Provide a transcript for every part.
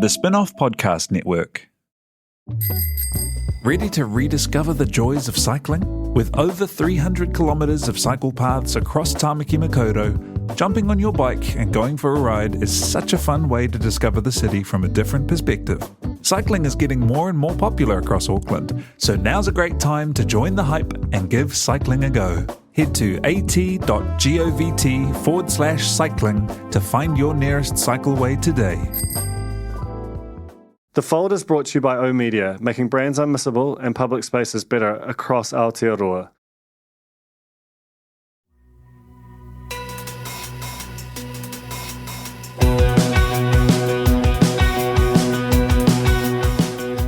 The Spin-off Podcast Network. Ready to rediscover the joys of cycling? With over 300 kilometres of cycle paths across Tāmaki Makaurau, jumping on your bike and going for a ride is such a fun way to discover the city from a different perspective. Cycling is getting more and more popular across Auckland, so now's a great time to join the hype and give cycling a go. Head to at.govt/cycling to find your nearest cycleway today. The Fold is brought to you by O Media, making brands unmissable and public spaces better across Aotearoa.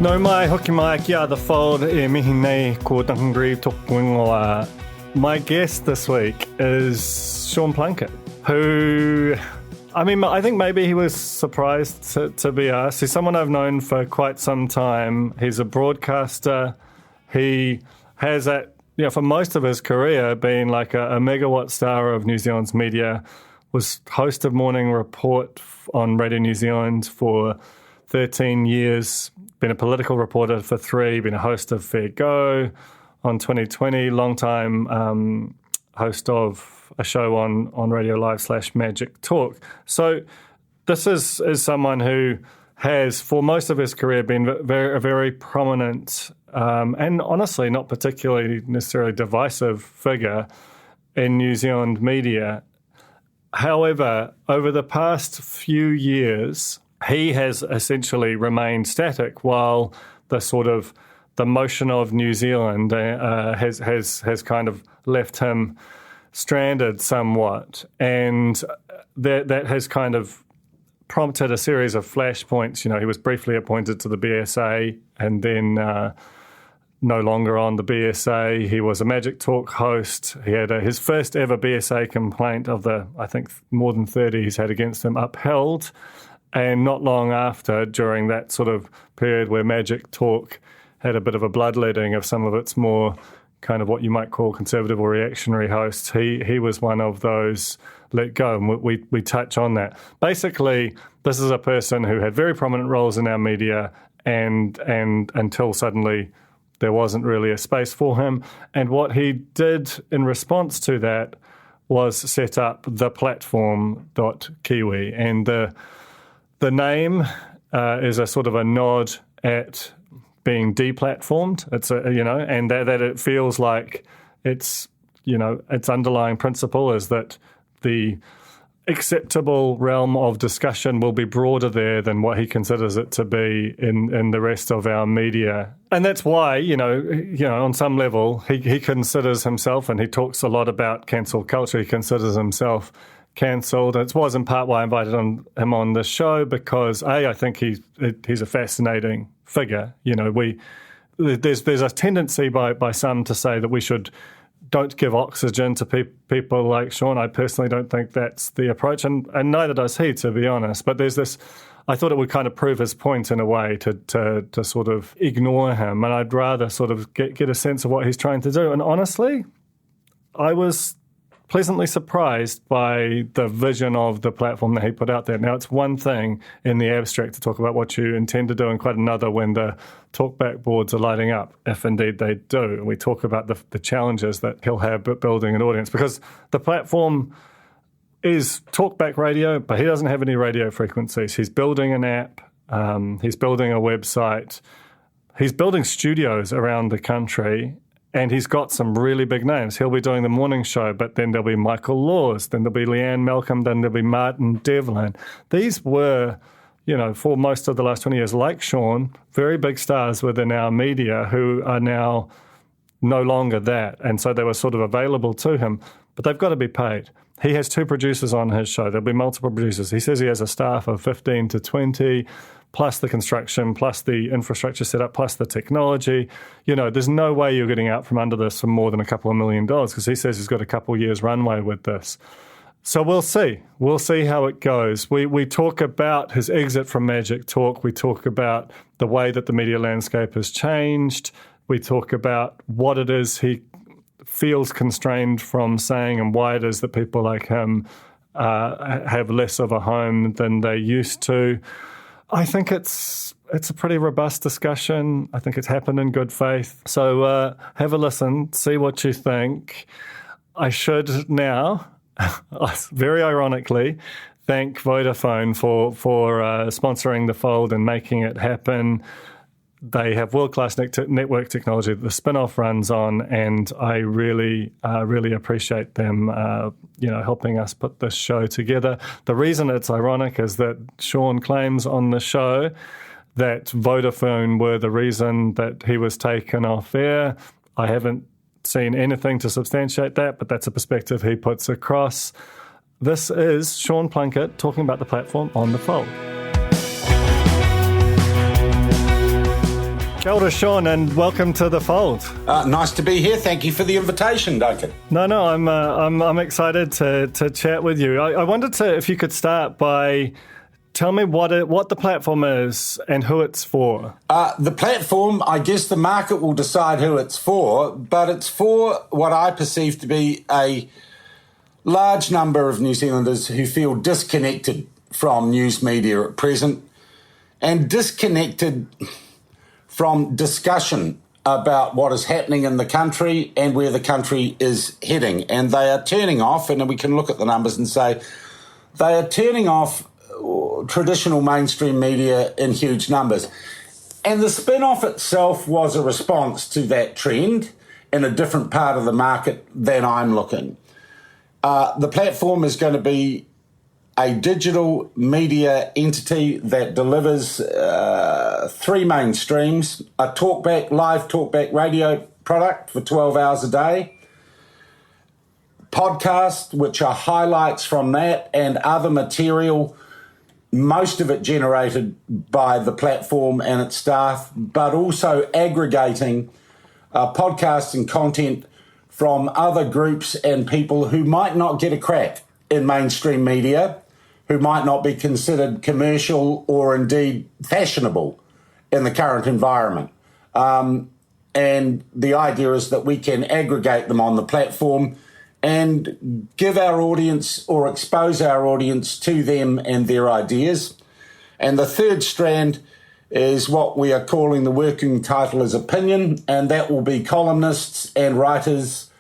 No mai hoki mai kia The Fold e mihi nei ko Duncan Grieve toku ingoa. My guest this week is Sean Plunket, who, I think maybe he was surprised to be asked. He's someone I've known for quite some time. He's a broadcaster. He has, for most of his career, been like a megawatt star of New Zealand's media, was host of Morning Report on Radio New Zealand for 13 years, been a political reporter for 3, been a host of Fair Go on 2020, long-time host of a show on Radio Live / Magic Talk. So this is someone who has, for most of his career, been a very prominent and honestly not particularly necessarily divisive figure in New Zealand media. However, over the past few years, he has essentially remained static while the motion of New Zealand has kind of left him stranded somewhat, and that has kind of prompted a series of flashpoints. He was briefly appointed to the BSA and then no longer on the BSA. He was a Magic Talk host. He had his first ever BSA complaint of the, I think, more than 30 he's had against him upheld, and not long after, during that sort of period where Magic Talk had a bit of a bloodletting of some of its more kind of what you might call conservative or reactionary hosts, he was one of those let go, and we touch on that. Basically, this is a person who had very prominent roles in our media, and until suddenly there wasn't really a space for him. And what he did in response to that was set up the platform.kiwi, and the name is a sort of a nod at being deplatformed. It's and that it feels like its underlying principle is that the acceptable realm of discussion will be broader there than what he considers it to be in the rest of our media. And that's why, on some level, he considers himself, and he talks a lot about cancel culture, he considers himself cancelled. It was in part why I invited him on this show, because I think he's a fascinating figure. There's a tendency by some to say that we don't give oxygen to people like Sean. I personally don't think that's the approach, and neither does he, to be honest. But there's this, I thought it would kind of prove his point in a way to sort of ignore him, and I'd rather sort of get a sense of what he's trying to do. And honestly, I was pleasantly surprised by the vision of the platform that he put out there. Now, it's one thing in the abstract to talk about what you intend to do, and quite another when the talkback boards are lighting up, if indeed they do. And we talk about the challenges that he'll have building an audience, because the platform is talkback radio, but he doesn't have any radio frequencies. He's building an app, he's building a website, he's building studios around the country, and he's got some really big names. He'll be doing the morning show, but then there'll be Michael Laws, then there'll be Leanne Malcolm, then there'll be Martin Devlin. These were, for most of the last 20 years, like Sean, very big stars within our media who are now no longer that. And so they were sort of available to him, but they've got to be paid. He has 2 producers on his show. There'll be multiple producers. He says he has a staff of 15 to 20, plus the construction, plus the infrastructure setup, plus the technology. There's no way you're getting out from under this for more than a couple of $1 million, because he says he's got a couple of years runway with this. So we'll see. We'll see how it goes. We talk about his exit from Magic Talk. We talk about the way that the media landscape has changed. We talk about what it is he feels constrained from saying, and why it is that people like him have less of a home than they used to. I think it's a pretty robust discussion. I think it's happened in good faith. So have a listen, see what you think. I should now, very ironically, thank Vodafone for sponsoring the Fold and making it happen. They have world-class network technology that the spin-off runs on, and I really appreciate them, helping us put this show together. The reason it's ironic is that Sean claims on the show that Vodafone were the reason that he was taken off air. I haven't seen anything to substantiate that, but that's a perspective he puts across. This is Sean Plunket talking about the platform on the Fold. Kia ora, Sean, and welcome to the Fold. Nice to be here. Thank you for the invitation, Duncan. No, I'm excited to chat with you. I wanted to, if you could start by tell me what the platform is and who it's for. The platform, I guess the market will decide who it's for, but it's for what I perceive to be a large number of New Zealanders who feel disconnected from news media at present and disconnected from discussion about what is happening in the country and where the country is heading. And they are turning off, and we can look at the numbers and say, they are turning off traditional mainstream media in huge numbers. And the spin-off itself was a response to that trend in a different part of the market than I'm looking. The platform is going to be a digital media entity that delivers three main streams: a live talkback radio product for 12 hours a day, podcasts, which are highlights from that and other material, most of it generated by the platform and its staff, but also aggregating podcasts and content from other groups and people who might not get a crack in mainstream media, who might not be considered commercial or indeed fashionable in the current environment. And the idea is that we can aggregate them on the platform and give our audience or expose our audience to them and their ideas. And the third strand is what we are calling, the working title is opinion, and that will be columnists and writers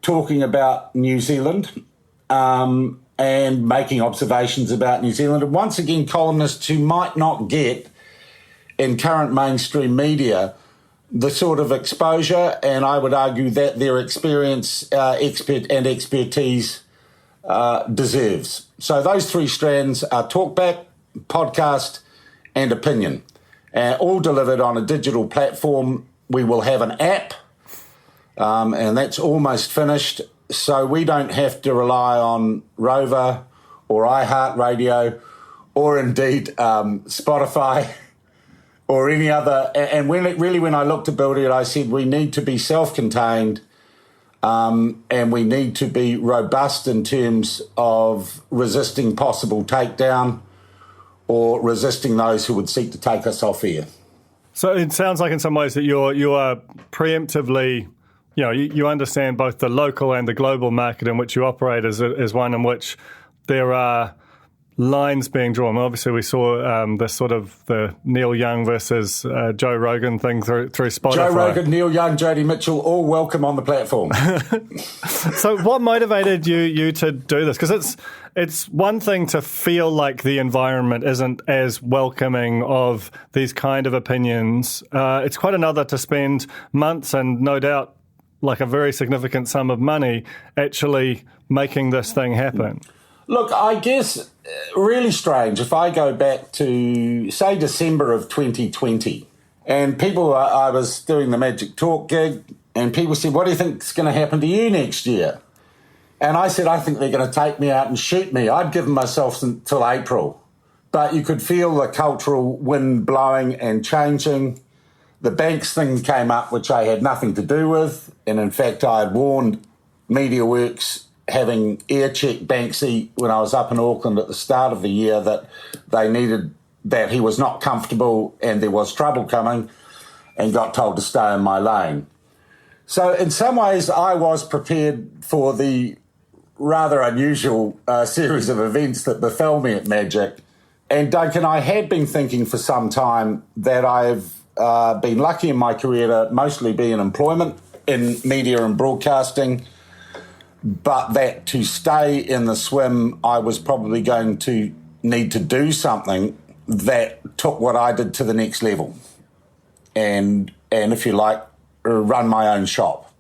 talking about New Zealand and making observations about New Zealand. And once again, columnists who might not get in current mainstream media the sort of exposure, and I would argue that their experience, expertise deserves. So those three strands are talkback, podcast, and opinion, all delivered on a digital platform. We will have an app, and that's almost finished, so we don't have to rely on Rover or iHeartRadio or indeed Spotify or any other. And when I looked to build it, I said we need to be self-contained and we need to be robust in terms of resisting possible takedown or resisting those who would seek to take us off air. So it sounds like in some ways that you are preemptively, you understand both the local and the global market in which you operate as one in which there are lines being drawn. Obviously, we saw this sort of the Neil Young versus Joe Rogan thing through Spotify. Joe Rogan, Neil Young, Jodie Mitchell, all welcome on the platform. So what motivated you to do this? Because it's one thing to feel like the environment isn't as welcoming of these kind of opinions. It's quite another to spend months and no doubt like a very significant sum of money actually making this thing happen. Look, I guess really strange if I go back to, say, December of 2020, and I was doing the Magic Talk gig, and people said, what do you think is going to happen to you next year? And I said, I think they're going to take me out and shoot me. I'd given myself until April. But you could feel the cultural wind blowing and changing. The banks thing came up, which I had nothing to do with. And in fact, I had warned MediaWorks, having air-checked Banksy when I was up in Auckland at the start of the year, that that he was not comfortable and there was trouble coming, and got told to stay in my lane. So in some ways, I was prepared for the rather unusual series of events that befell me at Magic And Duncan, I had been thinking for some time that I've been lucky in my career to mostly be in employment in media and broadcasting, but that to stay in the swim, I was probably going to need to do something that took what I did to the next level. And if you like, run my own shop.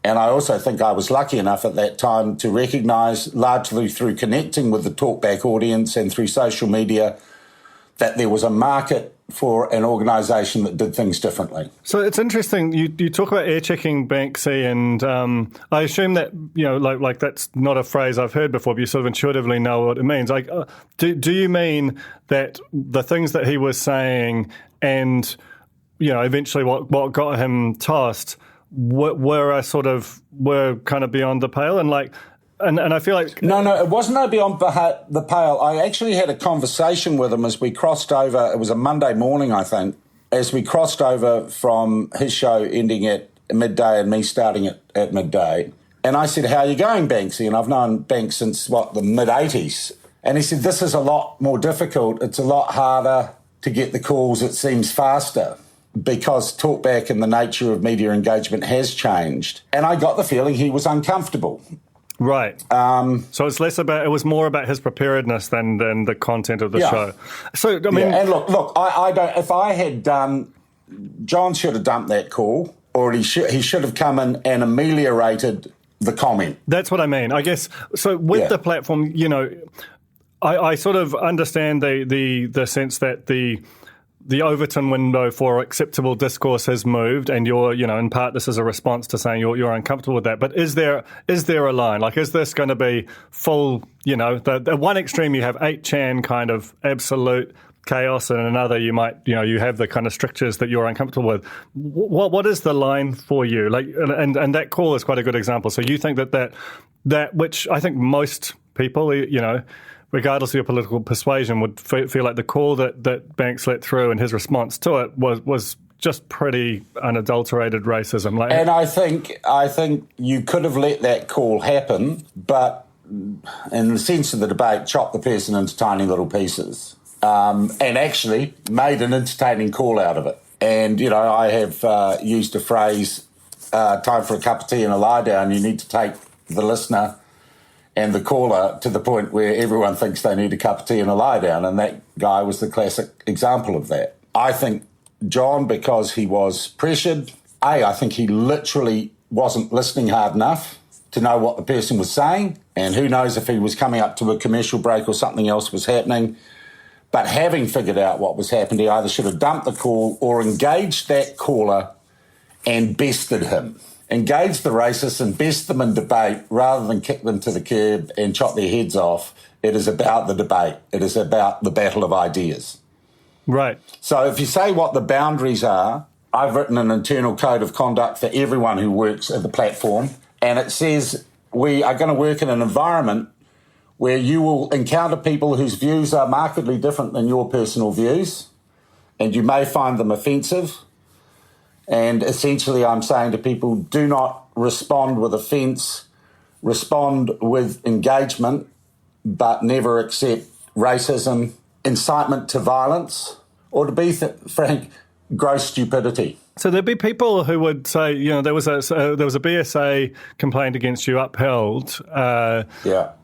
And I also think I was lucky enough at that time to recognise, largely through connecting with the talkback audience and through social media, that there was a market for an organisation that did things differently. So it's interesting, you talk about air-checking Banksy, and I assume that, like that's not a phrase I've heard before, but you sort of intuitively know what it means. Like, do you mean that the things that he was saying and, eventually what got him tossed were kind of beyond the pale? And like, and I feel like... No, it wasn't beyond the pale. I actually had a conversation with him as we crossed over. It was a Monday morning, I think, as we crossed over from his show ending at midday and me starting at midday. And I said, how are you going, Banksy? And I've known Banks since, the mid-'80s. And he said, this is a lot more difficult. It's a lot harder to get the calls. It seems faster, because talkback and the nature of media engagement has changed. And I got the feeling he was uncomfortable. Right. So it was more about his preparedness than the content of the show. So, I mean... Yeah, and look, I don't... If I had done... John should have dumped that call, or he should have come in and ameliorated the comment. That's what I mean. I guess, so with the platform, I sort of understand the sense that the Overton window for acceptable discourse has moved, and you're, in part this is a response to saying you're uncomfortable with that. But is there a line? Like, is this going to be full, the one extreme you have 8chan kind of absolute chaos, and another you might, you have the kind of strictures that you're uncomfortable with. What is the line for you? Like, and that call is quite a good example. So you think that which I think most people, regardless of your political persuasion, would feel like the call that Banks let through and his response to it was just pretty unadulterated racism. And I think you could have let that call happen, but in the sense of the debate, chop the person into tiny little pieces, and actually made an entertaining call out of it. And, I have used a phrase, time for a cup of tea and a lie down. You need to take the listener and the caller to the point where everyone thinks they need a cup of tea and a lie down. And that guy was the classic example of that. I think John, because he was pressured, I think he literally wasn't listening hard enough to know what the person was saying. And who knows if he was coming up to a commercial break or something else was happening. But having figured out what was happening, he either should have dumped the call or engaged that caller and bested him. Engage the racists and best them in debate rather than kick them to the curb and chop their heads off. It is about the debate. It is about the battle of ideas. Right. So if you say what the boundaries are, I've written an internal code of conduct for everyone who works at the platform, and it says we are going to work in an environment where you will encounter people whose views are markedly different than your personal views, and you may find them offensive. And essentially I'm saying to people, do not respond with offence, respond with engagement, but never accept racism, incitement to violence, or to be frank, gross stupidity. So there'd be people who would say, there was a BSA complaint against you upheld.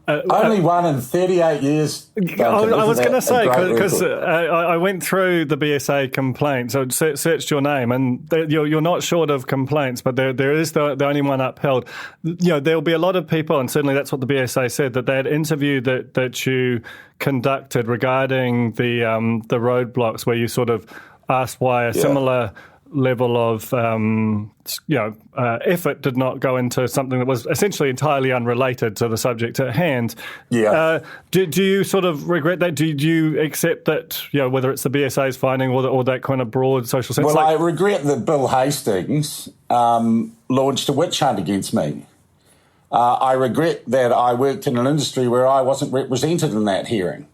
Only one in 38 years. I was going to say, because I went through the BSA complaint, so searched your name, and you're not short of complaints, but there is the only one upheld. There'll be a lot of people, and certainly that's what the BSA said, that they had interviewed that you conducted regarding the roadblocks, where you sort of asked why a similar level of effort did not go into something that was essentially entirely unrelated to the subject at hand. Do you sort of regret that? Do you accept that, whether it's the BSA's finding or that kind of broad social sense? Well, I regret that Bill Hastings launched a witch hunt against me. I regret that I worked in an industry where I wasn't represented in that hearing,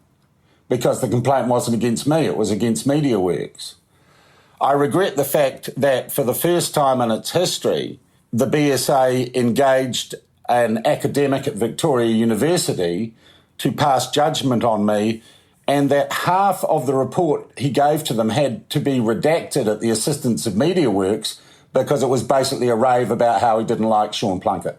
because the complaint wasn't against me, it was against MediaWorks. I regret the fact that for the first time in its history, the BSA engaged an academic at Victoria University to pass judgment on me and that half of the report he gave to them had to be redacted at the assistance of MediaWorks because it was basically a rave about how he didn't like Sean Plunket.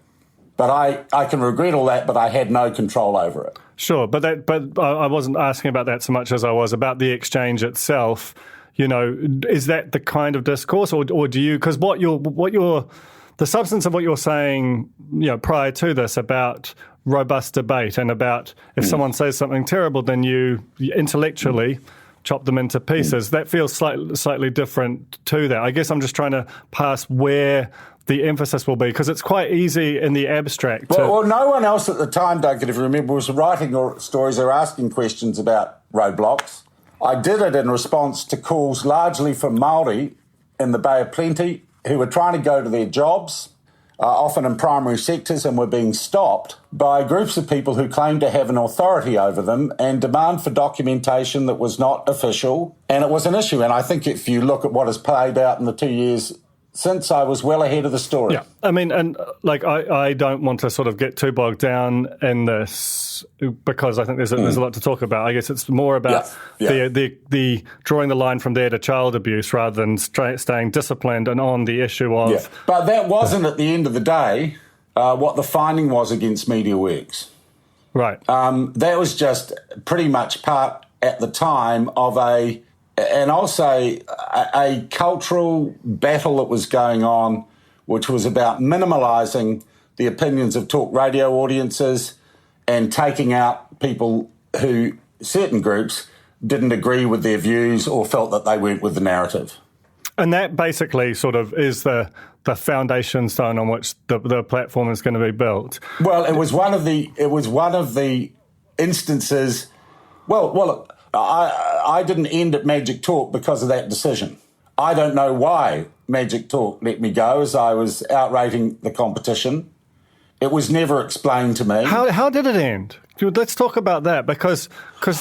But I can regret all that, but I had no control over it. Sure, but I wasn't asking about that so much as I was about the exchange itself. You know, is that the kind of discourse, or do you? Because the substance of what you're saying, you know, prior to this about robust debate and about if someone says something terrible, then you intellectually chop them into pieces. That feels slightly different to that. I guess I'm just trying to pass where the emphasis will be, because it's quite easy in the abstract. Well, no one else at the time, Duncan, if you remember, was writing stories or asking questions about roadblocks. I did it in response to calls largely from Māori in the Bay of Plenty who were trying to go to their jobs, often in primary sectors, and were being stopped by groups of people who claimed to have an authority over them and demand for documentation that was not official. And it was an issue. And I think if you look at what has played out in the 2 years since, I was well ahead of the story. Yeah, I mean, and like I don't want to sort of get too bogged down in this because I think there's a lot to talk about. I guess it's more about the drawing the line from there to child abuse rather than staying disciplined and on the issue of... Yeah. But that wasn't, at the end of the day, what the finding was against MediaWorks. Right. That was just pretty much part, at the time, of a cultural battle that was going on, which was about minimalising the opinions of talk radio audiences and taking out people who, certain groups, didn't agree with their views or felt that they weren't with the narrative. And that basically sort of is the foundation stone on which the platform is going to be built. Well, it was one of the instances. Well, I didn't end at Magic Talk because of that decision. I don't know why Magic Talk let me go, as I was outrating the competition. It was never explained to me. How did it end? Let's talk about that, because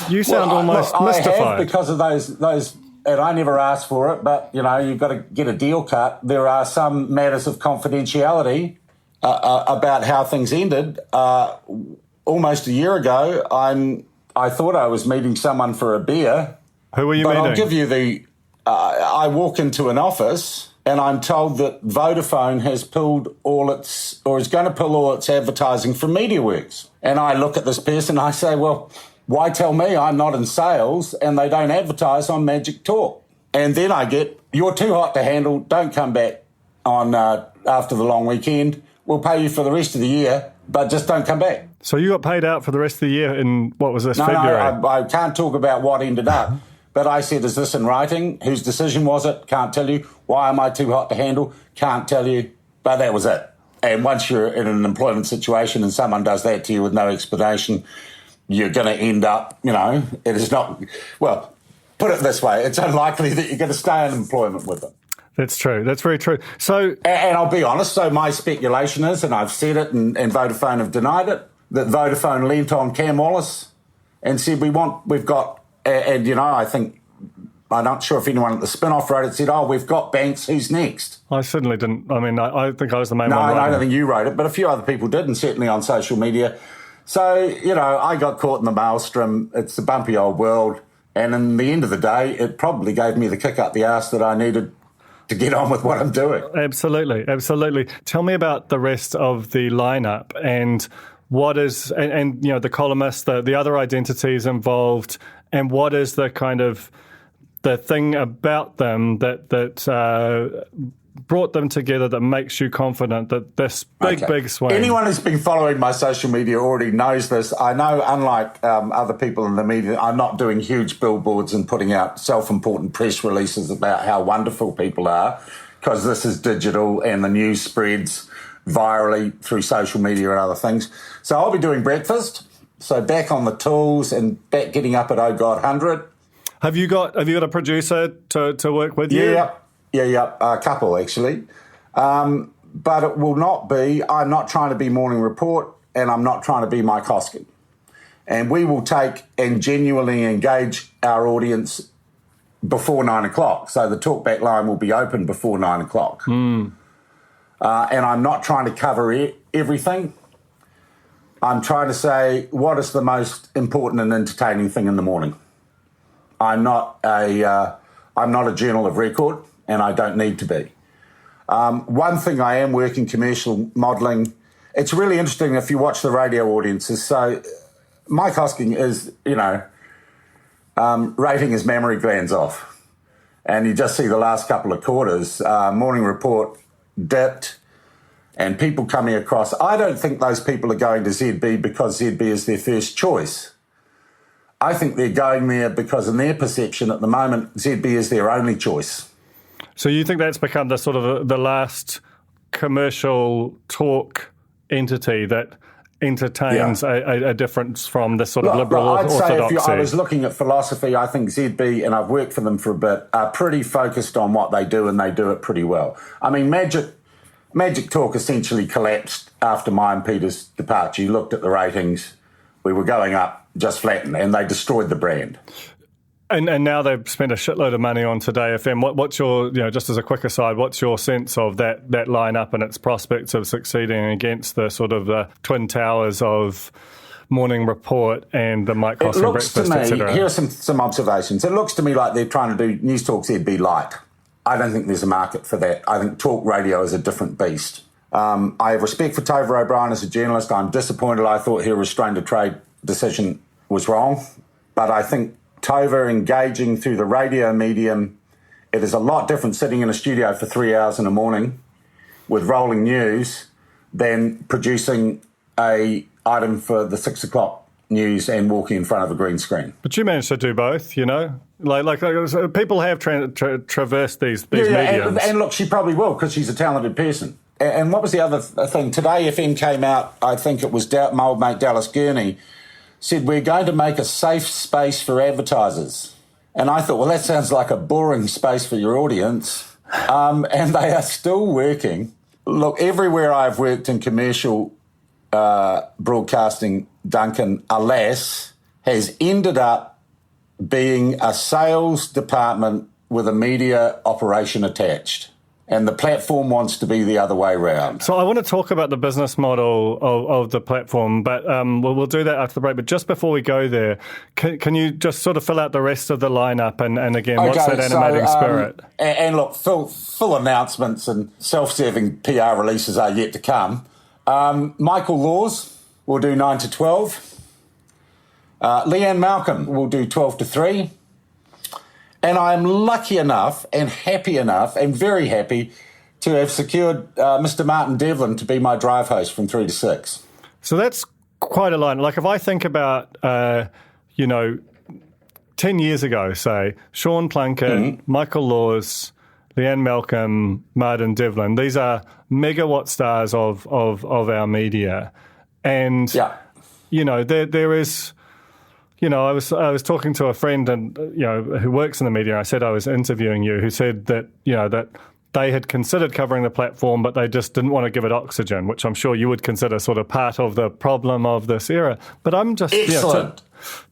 you sound almost mystified. I have, because of those, and I never asked for it, but, you know, you've got to get a deal cut. There are some matters of confidentiality about how things ended. Almost a year ago, I thought I was meeting someone for a beer. Who were you meeting? I'll give you I walk into an office and I'm told that Vodafone has pulled is going to pull all its advertising from MediaWorks. And I look at this person and I say, well, why tell me? I'm not in sales and they don't advertise on Magic Talk. And then I get, you're too hot to handle, don't come back on after the long weekend. We'll pay you for the rest of the year, but just don't come back. So you got paid out for the rest of the year in, what was this, February? No, I can't talk about what ended up. But I said, is this in writing? Whose decision was it? Can't tell you. Why am I too hot to handle? Can't tell you. But that was it. And once you're in an employment situation and someone does that to you with no explanation, you're going to end up, you know, it is not, well, put it this way, it's unlikely that you're going to stay in employment with them. That's true. That's very true. So, and I'll be honest, so my speculation is, and I've said it and Vodafone have denied it, that Vodafone leant on Cam Wallace and said, we've got, and you know, I think, I'm not sure if anyone at the spin-off wrote it, said, we've got Banks, who's next? I certainly didn't. I mean, I think I was the main one. No, I don't think you wrote it, but a few other people did, and certainly on social media. So, you know, I got caught in the maelstrom. It's a bumpy old world. And in the end of the day, it probably gave me the kick up the arse that I needed to get on with what I'm doing. Absolutely, absolutely. Tell me about the rest of the lineup and what is, and you know, the columnists, the other identities involved, and what is the kind of the thing about them that brought them together that makes you confident that this big swing. Anyone who's been following my social media already knows this. I know, unlike other people in the media, I'm not doing huge billboards and putting out self-important press releases about how wonderful people are, because this is digital and the news spreads virally through social media and other things. So I'll be doing breakfast. So back on the tools and back getting up at 100. Have you got a producer to work with you? Yeah, a couple actually. But it will not be, I'm not trying to be Morning Report and I'm not trying to be Mike Hoskin. And we will take and genuinely engage our audience before 9 o'clock. So the talkback line will be open before 9 o'clock. And I'm not trying to cover everything. I'm trying to say what is the most important and entertaining thing in the morning. I'm not a journal of record, and I don't need to be. One thing I am working commercial modelling. It's really interesting if you watch the radio audiences. So Mike Hosking is, rating his mammary glands off. And you just see the last couple of quarters, Morning Report dipped, and people coming across. I don't think those people are going to ZB because ZB is their first choice. I think they're going there because in their perception at the moment, ZB is their only choice. So you think that's become the sort of the last commercial talk entity that entertains a difference from the sort of liberal orthodoxy? I'd say if I was looking at philosophy, I think ZB, and I've worked for them for a bit, are pretty focused on what they do, and they do it pretty well. I mean, Magic Talk essentially collapsed after my and Peter's departure. You looked at the ratings, we were going up, just flattened, and they destroyed the brand. And now they've spent a shitload of money on Today FM. What's your, just as a quick aside, what's your sense of that lineup and its prospects of succeeding against the sort of the twin towers of Morning Report and the Mike Hosking breakfast, etc.? Here are some observations. It looks to me like they're trying to do News Talk ZB light. I don't think there's a market for that. I think talk radio is a different beast. I have respect for Tova O'Brien as a journalist. I'm disappointed. I thought her restrained to trade decision was wrong. But I think Tova engaging through the radio medium, it is a lot different sitting in a studio for 3 hours in the morning with rolling news than producing a item for the 6 o'clock news and walking in front of a green screen. But you managed to do both, Like people have traversed these mediums. And look, she probably will because she's a talented person. And what was the other thing? Today FM came out, I think it was my old mate Dallas Gurney, said we're going to make a safe space for advertisers. And I thought, well, that sounds like a boring space for your audience. And they are still working. Look, everywhere I've worked in commercial broadcasting, Duncan, alas, has ended up being a sales department with a media operation attached. And the platform wants to be the other way around. So I want to talk about the business model of the platform, but we'll do that after the break. But just before we go there, can you just sort of fill out the rest of the lineup and again, what's that animating spirit? And look, full announcements and self-serving PR releases are yet to come. Michael Laws will do 9 to 12. Leanne Malcolm will do 12 to 3. And I am lucky enough and happy enough and very happy to have secured Mr. Martin Devlin to be my drive host from 3 to 6. So that's quite a line. Like if I think about, 10 years ago, say, Sean Plunket, Michael Laws, Leanne Malcolm, Martin Devlin, these are megawatt stars of our media. And, there is... I was talking to a friend and who works in the media. I said I was interviewing you, who said that that they had considered covering the platform, but they just didn't want to give it oxygen, which I'm sure you would consider sort of part of the problem of this era. But I'm just excellent.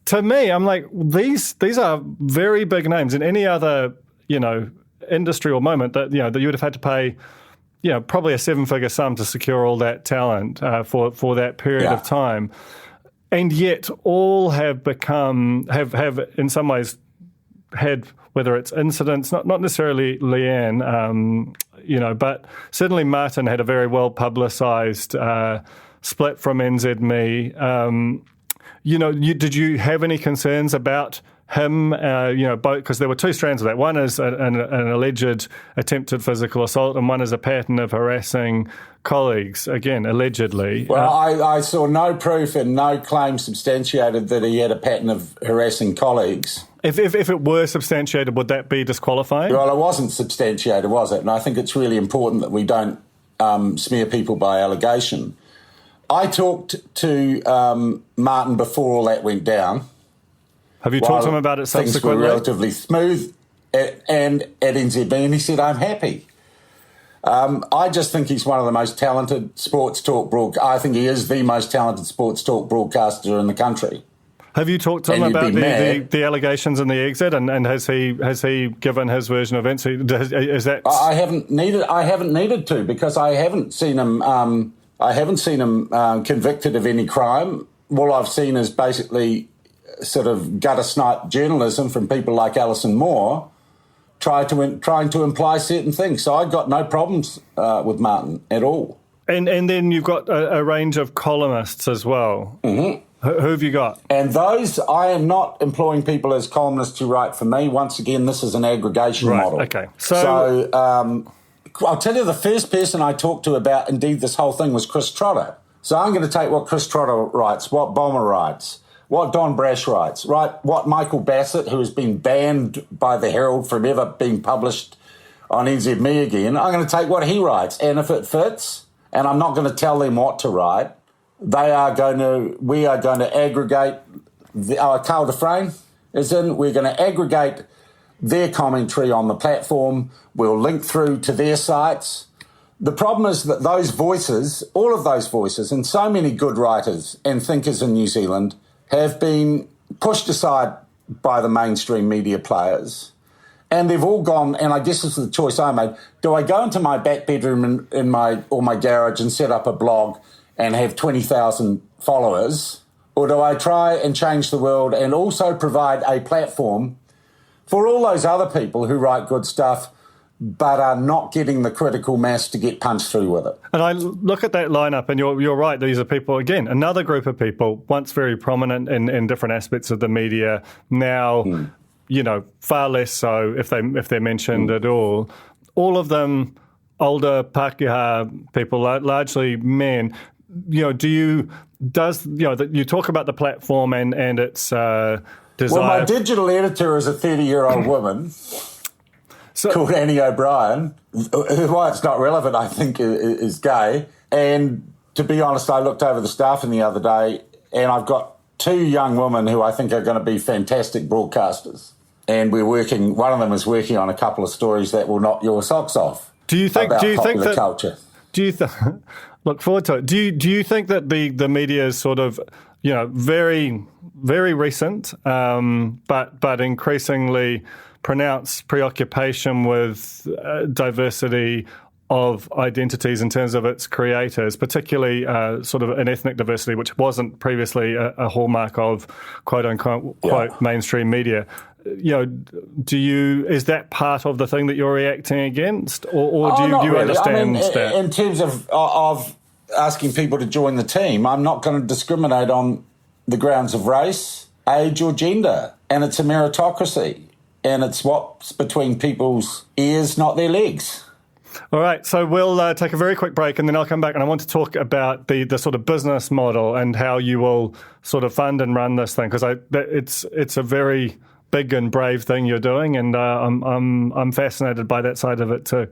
To me, I'm like these are very big names in any other industry or moment that that you would have had to pay. Probably a 7-figure sum to secure all that talent for that period of time. And yet all have become, have in some ways had, whether it's incidents, not necessarily Leanne, but certainly Martin had a very well publicised split from NZME. Did you have any concerns about him, both, because there were two strands of that. One is an alleged attempted physical assault, and one is a pattern of harassing colleagues, again, allegedly. Well, I saw no proof and no claim substantiated that he had a pattern of harassing colleagues. If it were substantiated, would that be disqualifying? Well, it wasn't substantiated, was it? And I think it's really important that we don't smear people by allegation. I talked to Martin before all that went down. Have you talked to him about it subsequently? Things were relatively smooth and at NZB, and he said, I'm happy. I just think he's one of the most talented sports talk I think he is the most talented sports talk broadcaster in the country. Have you talked to him about the allegations and the exit, and has he given his version of events? Is that I haven't needed to, because I haven't seen him. I haven't seen him convicted of any crime. All I've seen is basically sort of gutter snipe journalism from people like Alison Moore, trying to imply certain things. So I got no problems with Martin at all. And then you've got a range of columnists as well. Mm-hmm. Who have you got? And those, I am not employing people as columnists to write for me. Once again, this is an aggregation model. Okay. So I'll tell you, the first person I talked to about, indeed, this whole thing was Chris Trotter. So I'm going to take what Chris Trotter writes, what Bomber writes, what Don Brash writes, right? What Michael Bassett, who has been banned by the Herald from ever being published on NZME again, I'm going to take what he writes. And if it fits, and I'm not going to tell them what to write, we are going to aggregate, Carl Dufresne is in, we're going to aggregate their commentary on the platform. We'll link through to their sites. The problem is that those voices, all of those voices, and so many good writers and thinkers in New Zealand have been pushed aside by the mainstream media players. And they've all gone, and I guess this is the choice I made. Do I go into my back bedroom in my garage and set up a blog and have 20,000 followers? Or do I try and change the world and also provide a platform for all those other people who write good stuff but are not getting the critical mass to get punched through with it? And I look at that lineup, and you're right. These are people, again, another group of people, once very prominent in different aspects of the media, now, far less so if they're mentioned at all. All of them older Pākehā people, largely men. You talk about the platform and its desire. Well, my digital editor is a 30-year-old woman called Annie O'Brien, why it's not relevant, I think, is gay. And to be honest, I looked over the staffing the other day, and I've got two young women who I think are going to be fantastic broadcasters. And one of them is working on a couple of stories that will knock your socks off. Do you think that culture? Look forward to it. Do you think that the media is sort of, very, very recent, but increasingly pronounced preoccupation with diversity of identities in terms of its creators, particularly sort of an ethnic diversity, which wasn't previously a hallmark of quote unquote quote mainstream media? Is that part of the thing that you're reacting against, or do you really understand that? In terms of asking people to join the team, I'm not going to discriminate on the grounds of race, age, or gender, and it's a meritocracy, and it's what's between people's ears, not their legs. All right, so we'll take a very quick break, and then I'll come back and I want to talk about the sort of business model and how you will sort of fund and run this thing, because it's a very big and brave thing you're doing, and I'm fascinated by that side of it too.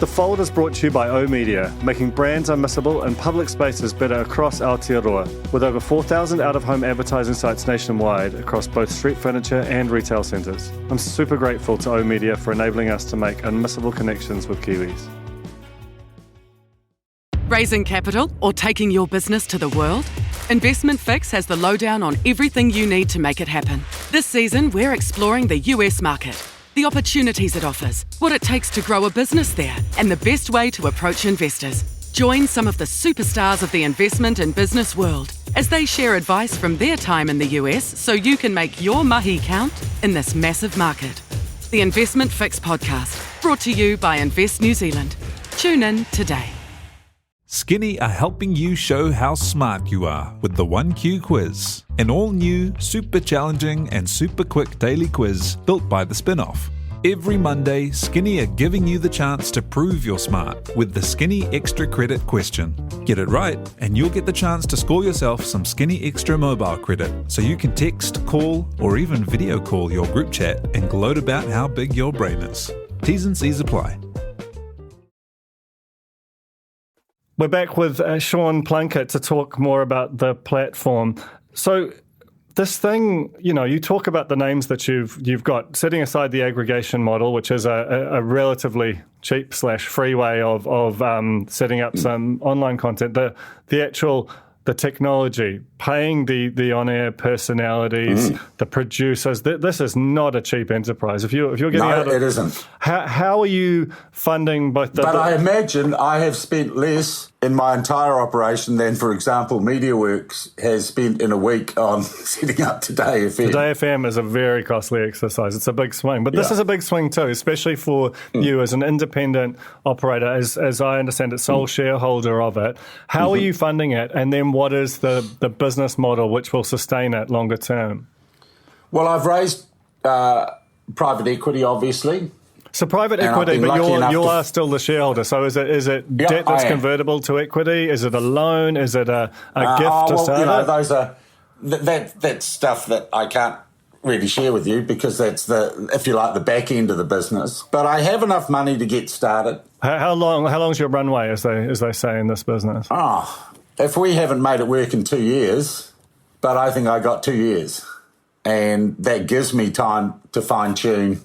The Fold is brought to you by O-Media, making brands unmissable and public spaces better across Aotearoa, with over 4,000 out-of-home advertising sites nationwide across both street furniture and retail centres. I'm super grateful to O-Media for enabling us to make unmissable connections with Kiwis. Raising capital or taking your business to the world? Investment Fix has the lowdown on everything you need to make it happen. This season, we're exploring the US market, the opportunities it offers, what it takes to grow a business there, and the best way to approach investors. Join some of the superstars of the investment and business world as they share advice from their time in the US so you can make your mahi count in this massive market. The Investment Fix podcast, brought to you by Invest New Zealand. Tune in today. Skinny are helping you show how smart you are with the 1Q quiz, an all-new, super challenging and super quick daily quiz built by the Spin-Off. Every Monday, Skinny are giving you the chance to prove you're smart with the Skinny Extra Credit question. Get it right, and you'll get the chance to score yourself some Skinny Extra mobile credit, so you can text, call, or even video call your group chat and gloat about how big your brain is. T's and C's apply. We're back with Sean Plunket to talk more about the platform. So this thing, you talk about the names that you've got, setting aside the aggregation model, which is a relatively cheap / free way of setting up some online content. The technology, paying the on-air personalities, the producers. This is not a cheap enterprise. If you're getting no, it isn't. How are you funding both the... But I imagine I have spent less in my entire operation than, for example, MediaWorks has spent in a week on setting up Today FM. Today FM is a very costly exercise. It's a big swing. But this is a big swing too, especially for you as an independent operator, as I understand it, sole shareholder of it. How are you funding it? And then what is the business model which will sustain it longer term? Well, I've raised private equity, obviously. So private equity, but you are still the shareholder. So is it debt that's convertible to equity? Is it a loan? Is it a gift to start? Those are that's stuff that I can't really share with you because that's if you like, the back end of the business. But I have enough money to get started. How long's your runway, as they say in this business? If we haven't made it work in 2 years, but I think I got 2 years, and that gives me time to fine tune,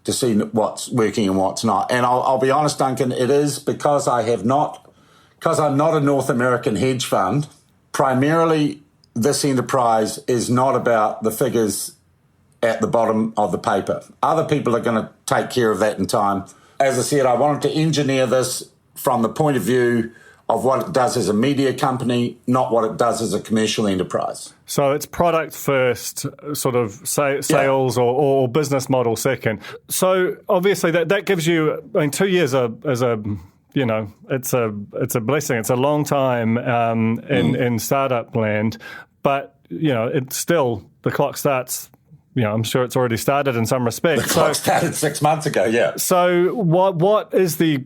to see what's working and what's not. And I'll be honest, Duncan, it is because I'm not a North American hedge fund. Primarily, this enterprise is not about the figures at the bottom of the paper. Other people are going to take care of that in time. As I said, I wanted to engineer this from the point of view of what it does as a media company, not what it does as a commercial enterprise. So it's product first, sort of sales or business model second. So obviously that gives you, 2 years as a it's a blessing. It's a long time in startup land, but it's still, the clock starts. I'm sure it's already started in some respects. The clock started 6 months ago. Yeah. So what is the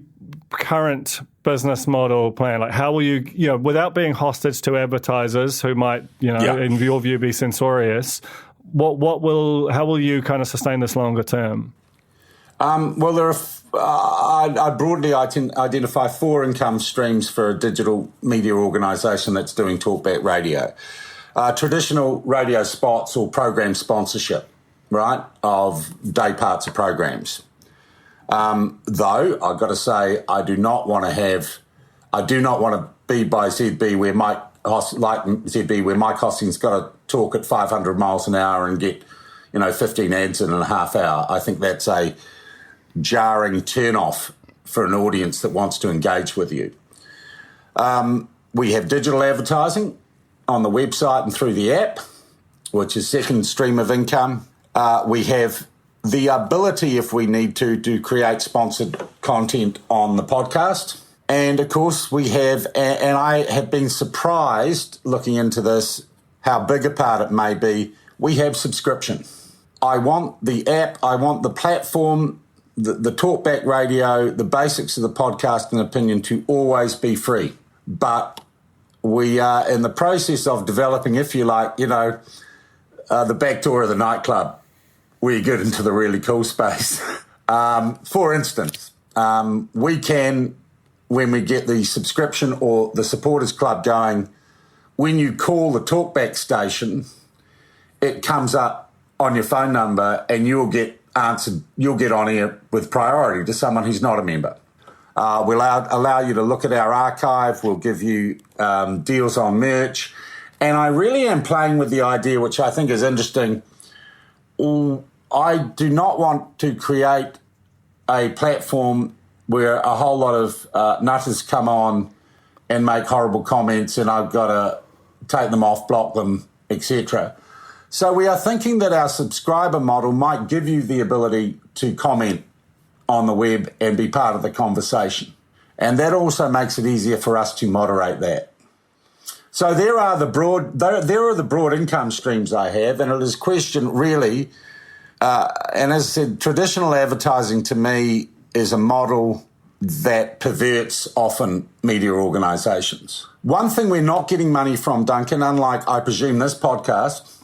current business model plan? Like, how will you, without being hostage to advertisers who might, in your view, be censorious, how will you kind of sustain this longer term? Well, there are, I broadly identify 4 income streams for a digital media organisation that's doing talkback radio. Traditional radio spots or program sponsorship, right, of day parts of programs. Though I've got to say, I do not want to be by ZB where Mike Hosting's got to talk at 500 miles an hour and get 15 ads in a half hour. I think that's a jarring turn-off for an audience that wants to engage with you. We have digital advertising on the website and through the app, which is second stream of income. We have the ability, if we need to create sponsored content on the podcast. And, of course, we have, and I have been surprised looking into this, how big a part it may be, we have subscription. I want the app, I want the platform, the talkback radio, the basics of the podcast and opinion to always be free. But we are in the process of developing, if you like, the back door of the nightclub where you get into the really cool space. For instance, we can, when we get the subscription or the supporters club going, when you call the talkback station, it comes up on your phone number and you'll get answered, you'll get on here with priority to someone who's not a member. We'll allow you to look at our archive. We'll give you deals on merch. And I really am playing with the idea, which I think is interesting. I do not want to create a platform where a whole lot of nutters come on and make horrible comments and I've got to take them off, block them, etc. So we are thinking that our subscriber model might give you the ability to comment on the web and be part of the conversation. And that also makes it easier for us to moderate that. So there are the broad income streams I have, and it is question really, and as I said, traditional advertising to me is a model that perverts often media organisations. One thing we're not getting money from, Duncan, unlike, I presume, this podcast.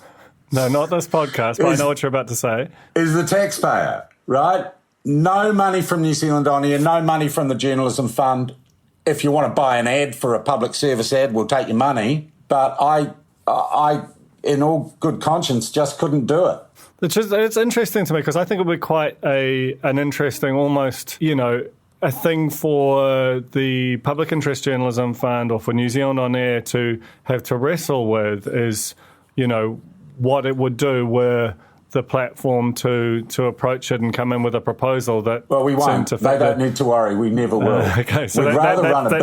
No, not this podcast, but I know what you're about to say. Is the taxpayer, right? No money from New Zealand On Air, no money from the Journalism Fund. If you want to buy an ad for a public service ad, we'll take your money. But I, in all good conscience, just couldn't do it. It's interesting to me because I think it would be quite an interesting, almost, a thing for the Public Interest Journalism Fund or for New Zealand On Air to have to wrestle with is, what it would do were the platform to approach it and come in with a proposal that... Well, we won't. They don't need to worry. We never will. Okay, so We'd rather run a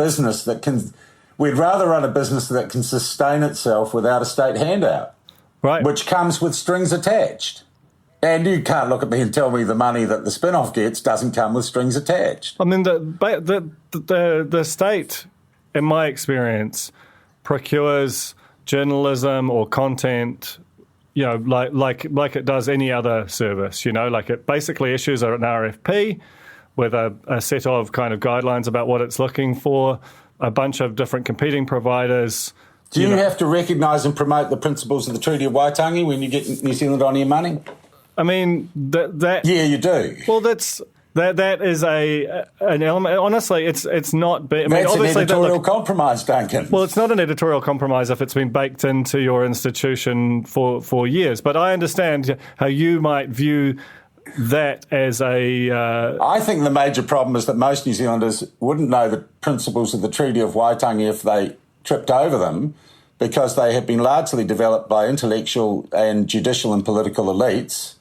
business that can sustain itself without a state handout, right? Which comes with strings attached. And you can't look at me and tell me the money that the spin-off gets doesn't come with strings attached. I mean, the state, in my experience, procures journalism or content, like it does any other service. Like it basically issues an RFP with a set of kind of guidelines about what it's looking for, a bunch of different competing providers. Do you have to recognise and promote the principles of the Treaty of Waitangi when you get New Zealand On Air money? I mean, that yeah, you do. Well, that is an element. Honestly, it's not. That's an editorial compromise, Duncan. Well, it's not an editorial compromise if it's been baked into your institution for years. But I understand how you might view that as a... I think the major problem is that most New Zealanders wouldn't know the principles of the Treaty of Waitangi if they tripped over them, because they have been largely developed by intellectual and judicial and political elites.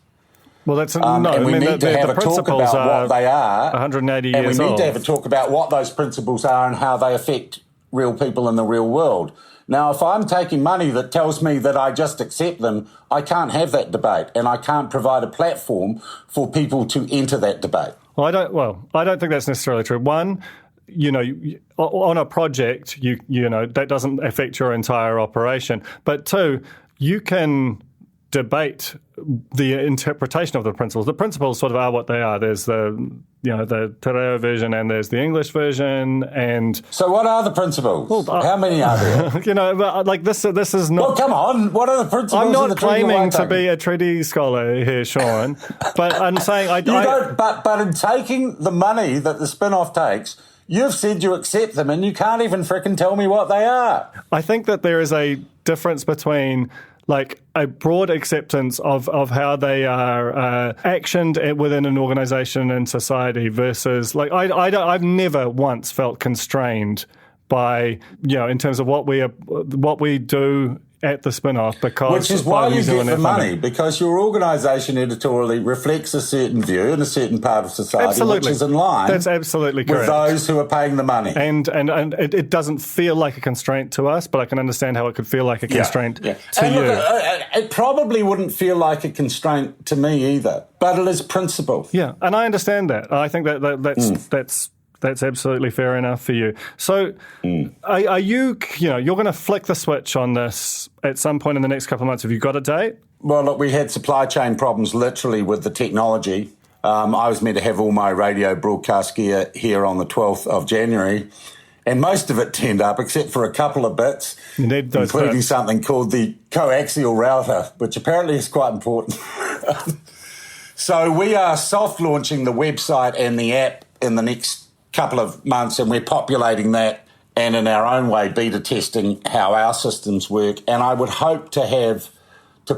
Well, that's and we need to have a talk about what they are. 180 years old. And we need to have a talk about what those principles are and how they affect real people in the real world. Now, if I'm taking money that tells me that I just accept them, I can't have that debate, and I can't provide a platform for people to enter that debate. Well, I don't think that's necessarily true. One, on a project, that doesn't affect your entire operation. But two, you can debate the interpretation of the principles. The principles sort of are what they are. There's the Te Reo version and there's the English version. And so, what are the principles? Well, how many are there? This is not. Well, come on. What are the principles? I'm not of the claiming to be a treaty scholar here, Sean, but I'm saying But in taking the money that the spin-off takes, you've said you accept them, and you can't even frickin' tell me what they are. I think that there is a difference between a broad acceptance of how they are actioned within an organisation and society versus I've never once felt constrained by in terms of what we do at the spin-off, because which is why you get the money, because your organisation editorially reflects a certain view in a certain part of society, absolutely, which is in line. That's absolutely correct. With those who are paying the money, and it doesn't feel like a constraint to us, but I can understand how it could feel like a constraint to and you. Look, it probably wouldn't feel like a constraint to me either, but it is principle. Yeah, and I understand that. I think that's absolutely fair enough for you. So are you, you're going to flick the switch on this at some point in the next couple of months. Have you got a date? Well, look, we had supply chain problems literally with the technology. I was meant to have all my radio broadcast gear here on the 12th of January, and most of it turned up except for a couple of bits, including something called the coaxial router, which apparently is quite important. So we are soft launching the website and the app in the next couple of months, and we're populating that and in our own way beta testing how our systems work. And I would hope to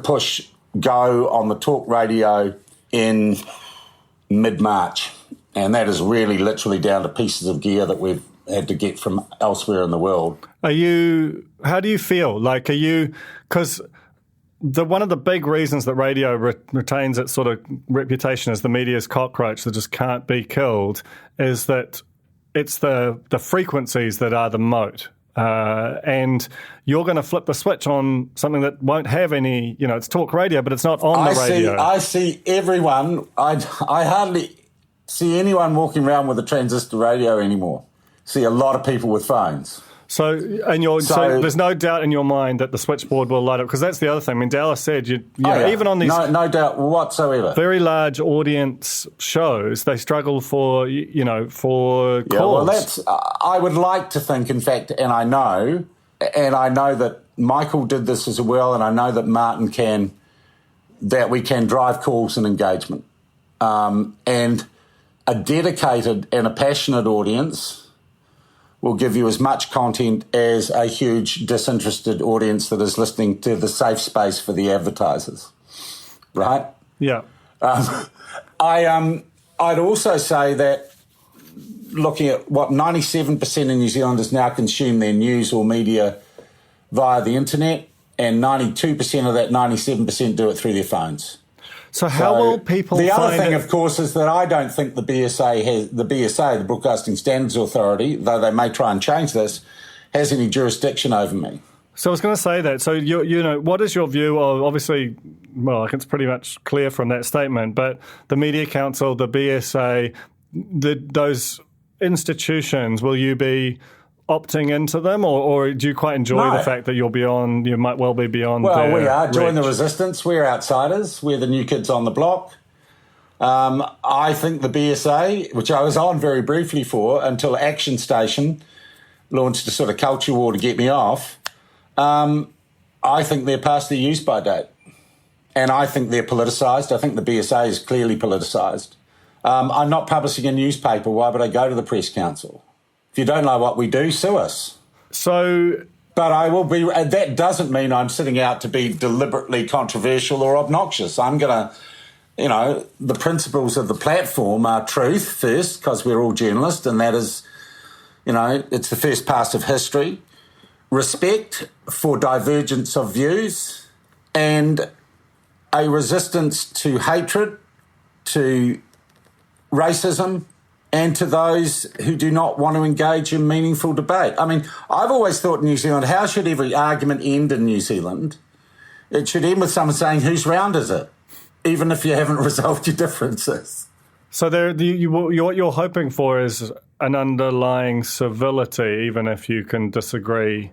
push go on the talk radio in mid-March. And that is really literally down to pieces of gear that we've had to get from elsewhere in the world. How do you feel? Because one of the big reasons that radio retains its sort of reputation as the media's cockroach that just can't be killed is that it's the frequencies that are the moat. And you're going to flip the switch on something that won't have any, it's talk radio, but it's not on the radio. I see everyone. I hardly see anyone walking around with a transistor radio anymore. See a lot of people with phones. So there's no doubt in your mind that the switchboard will light up, because that's the other thing. I mean, Dallas said, even on these no doubt whatsoever, very large audience shows, they struggle for calls. Well, I would like to think, in fact, and I know that Michael did this as well, and I know that Martin can, that we can drive calls and engagement, and a dedicated and a passionate audience will give you as much content as a huge disinterested audience that is listening to the safe space for the advertisers, right? Yeah. I'd also say that looking at what 97% of New Zealanders now consume their news or media via the internet, and 92% of that 97% do it through their phones. So how will people The other find thing, it? of course, is that I don't think the BSA, the Broadcasting Standards Authority, though they may try and change this, has any jurisdiction over me. So I was going to say that. So, you know, what is your view of, obviously, well, I think it's pretty much clear from that statement, but the Media Council, the BSA, those institutions, will you be opting into them, or do you quite enjoy the fact that you might well be beyond Well, their we are. Join the reach? resistance. We're outsiders. We're the new kids on the block. I think the BSA, which I was on very briefly for until Action Station launched a sort of culture war to get me off, I think they're past their use-by date. And I think they're politicised. I think the BSA is clearly politicised. I'm not publishing a newspaper. Why would I go to the Press Council? If you don't know what we do, sue us. So, But I will be. That doesn't mean I'm sitting out to be deliberately controversial or obnoxious. I'm going to, the principles of the platform are truth first, because we're all journalists, and that is, it's the first pass of history. Respect for divergence of views, and a resistance to hatred, to racism, and to those who do not want to engage in meaningful debate. I mean, I've always thought in New Zealand, how should every argument end in New Zealand? It should end with someone saying, whose round is it? Even if you haven't resolved your differences. So what you're hoping for is an underlying civility, even if you can disagree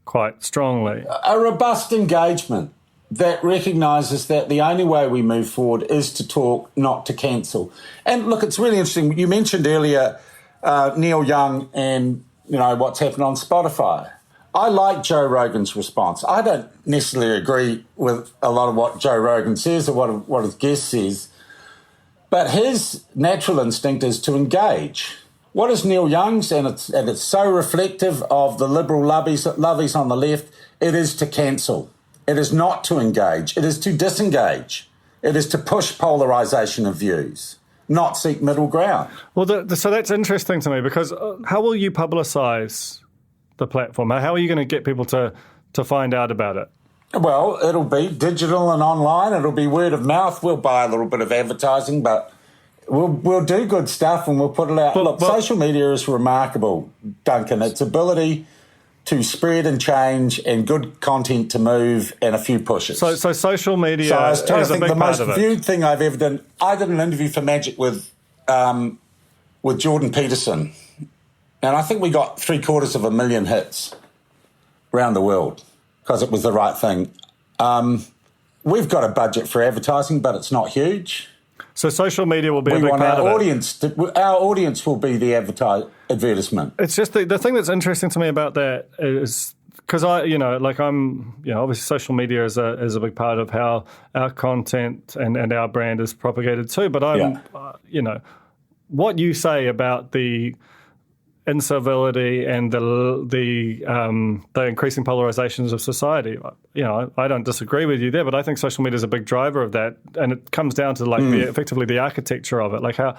quite strongly. A robust engagement that recognises that the only way we move forward is to talk, not to cancel. And look, it's really interesting. You mentioned earlier Neil Young and, what's happened on Spotify. I like Joe Rogan's response. I don't necessarily agree with a lot of what Joe Rogan says or what his guest says, but his natural instinct is to engage. What is Neil Young's? And it's so reflective of the liberal lovies on the left. It is to cancel. It is not to engage. It is to disengage. It is to push polarisation of views, not seek middle ground. Well, so that's interesting to me, because how will you publicise the platform? How are you going to get people to find out about it? Well, it'll be digital and online. It'll be word of mouth. We'll buy a little bit of advertising, but we'll do good stuff and we'll put it out. Look, social media is remarkable, Duncan. Its ability to spread and change, and good content to move, and a few pushes. So social media I was trying is to think a big the part most of it. viewed thing I've ever done. I did an interview for Magic with Jordan Peterson, and I think we got 750,000 hits around the world because it was the right thing. We've got a budget for advertising, but it's not huge. So social media will be a big part of it. Our audience will be the advertisement. It's just the thing that's interesting to me about that is because obviously social media is a big part of how our content and our brand is propagated too. But what you say about the incivility and the increasing polarizations of society, I don't disagree with you there, but I think social media is a big driver of that, and it comes down to effectively the architecture of it, like how,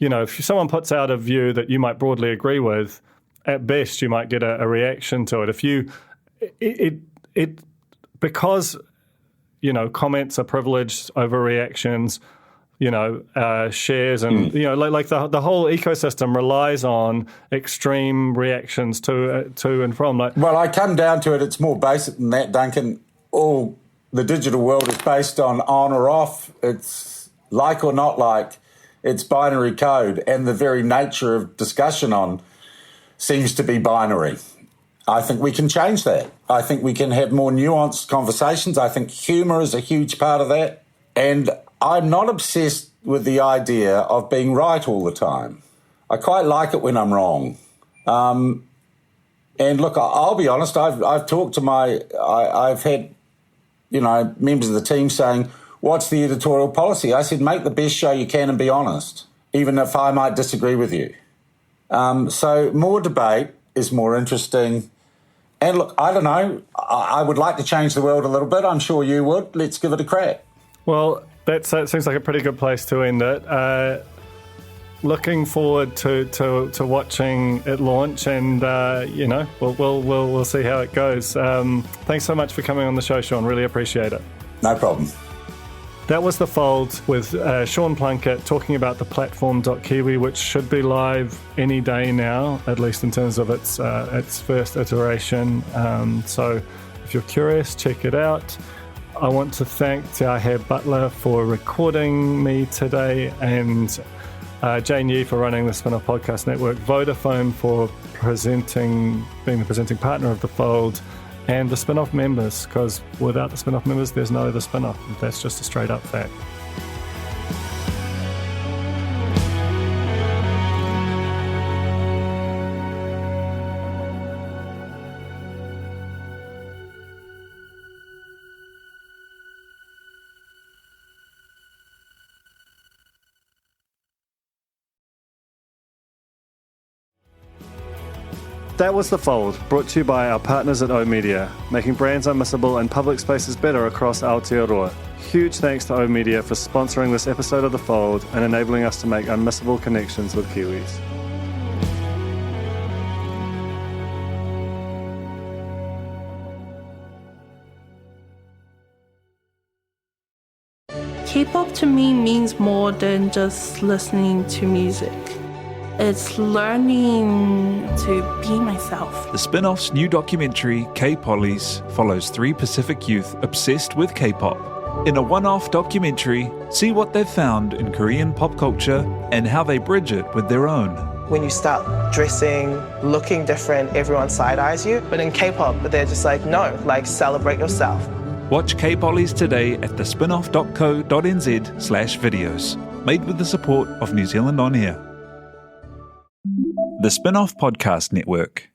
if someone puts out a view that you might broadly agree with, at best you might get a reaction to it. Because comments are privileged over reactions. Shares and, the whole ecosystem relies on extreme reactions to and from. Well, I come down to it, it's more basic than that, Duncan. All the digital world is based on or off. It's like or not like. It's binary code, and the very nature of discussion on seems to be binary. I think we can change that. I think we can have more nuanced conversations. I think humour is a huge part of that. And I'm not obsessed with the idea of being right all the time. I quite like it when I'm wrong. And look, I'll be honest, I've talked to I've had, members of the team saying, what's the editorial policy? I said, make the best show you can and be honest, even if I might disagree with you. So more debate is more interesting. And look, I don't know, I would like to change the world a little bit. I'm sure you would. Let's give it a crack. Well, that seems like a pretty good place to end it. looking forward to watching it launch, and we'll see how it goes. Thanks so much for coming on the show, Sean. Really appreciate it. No problem. That was The Fold with Sean Plunket talking about the platform.kiwi, which should be live any day now, at least in terms of its first iteration. So if you're curious, check it out. I want to thank Te Ahe Butler for recording me today, and Jane Yee for running the Spin-Off Podcast Network, Vodafone for being the presenting partner of The Fold, and the Spin-Off members, because without the Spin-Off members, there's no The Spin-Off. That's just a straight up fact. That was The Fold, brought to you by our partners at oOh!media, making brands unmissable and public spaces better across Aotearoa. Huge thanks to oOh!media for sponsoring this episode of The Fold and enabling us to make unmissable connections with Kiwis. K-pop to me means more than just listening to music. It's learning to be myself. The Spin-Off's new documentary, K-Pollies, follows 3 Pacific youth obsessed with K-pop. In a one-off documentary, see what they've found in Korean pop culture and how they bridge it with their own. When you start dressing, looking different, everyone side-eyes you. But in K-pop, they're just like, no, like celebrate yourself. Watch K-Pollies today at thespinoff.co.nz/videos. Made with the support of New Zealand On Air. The Spin-Off Podcast Network.